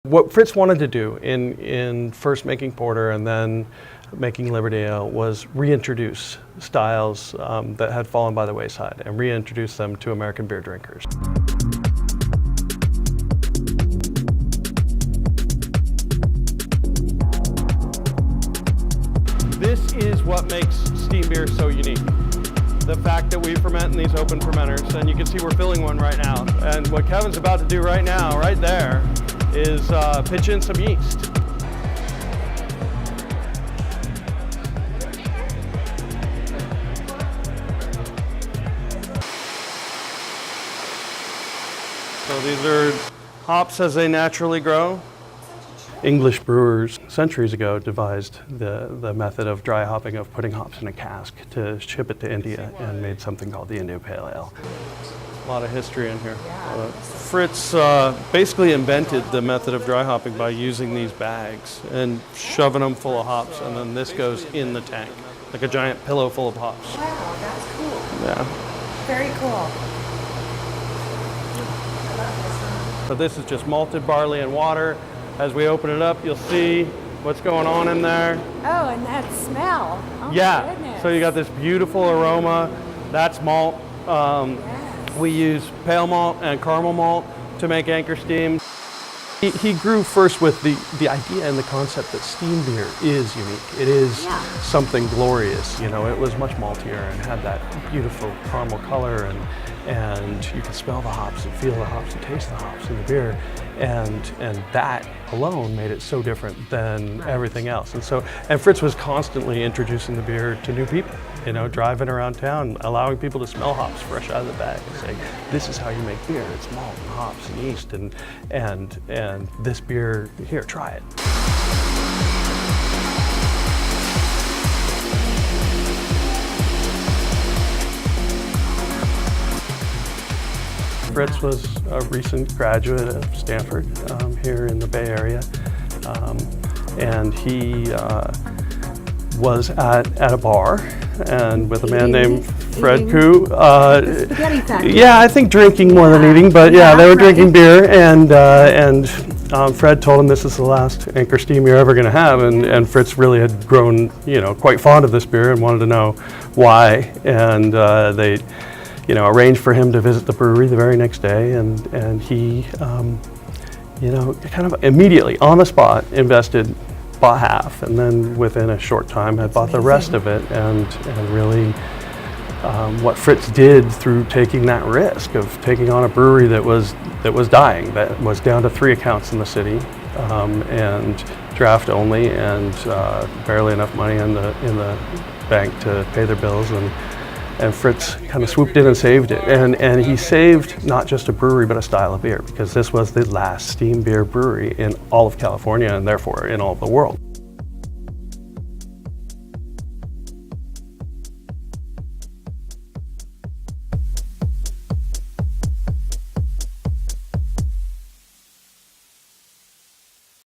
What Fritz wanted to do in first making porter and then making Liberty Ale was reintroduce styles that had fallen by the wayside and reintroduce them to American beer drinkers. This is what makes steam beer so unique. The fact that we ferment in these open fermenters, and you can see we're filling one right now. And what Kevin's about to do right now, right there, is pitch in some yeast. So these are hops as they naturally grow. English brewers centuries ago devised the method of dry hopping, of putting hops in a cask to ship it to India, and made something called the India Pale Ale. A lot of history in here. Fritz basically invented the method of dry hopping by using these bags and shoving them full of hops, and then this goes in the tank, like a giant pillow full of hops. Wow, that's cool. Yeah. Very cool. So this is just malted barley and water. As we open it up, you'll see what's going on in there. Oh, and that smell. Oh, yeah, my goodness. So you got this beautiful aroma. That's malt. Yes. We use pale malt and caramel malt to make Anchor Steam. He grew first with the idea and the concept that steam beer is unique. It is something glorious. You know, it was much maltier and had that beautiful caramel color, and you could smell the hops and feel the hops and taste the hops in the beer. And that alone made it so different than everything else. And Fritz was constantly introducing the beer to new people, you know, driving around town, allowing people to smell hops fresh out of the bag and saying, this is how you make beer. It's malt and hops and yeast and this beer, here, try it. Fritz was a recent graduate of Stanford here in the Bay Area, and he was at a bar and with a man named Fred Koo. Yeah, I think drinking more than eating, but yeah, they were drinking beer, and Fred told him this is the last Anchor Steam you're ever going to have, and Fritz really had grown, you know, quite fond of this beer and wanted to know why, and they, you know, arranged for him to visit the brewery the very next day, and he, you know, kind of immediately on the spot bought half, and then within a short time had bought the rest of it, and really what Fritz did through taking that risk of taking on a brewery that was dying, that was down to 3 accounts in the city, and draft only, and barely enough money in the bank to pay their bills, and Fritz kind of swooped in and saved it. And he saved not just a brewery, but a style of beer, because this was the last steam beer brewery in all of California, and therefore in all of the world.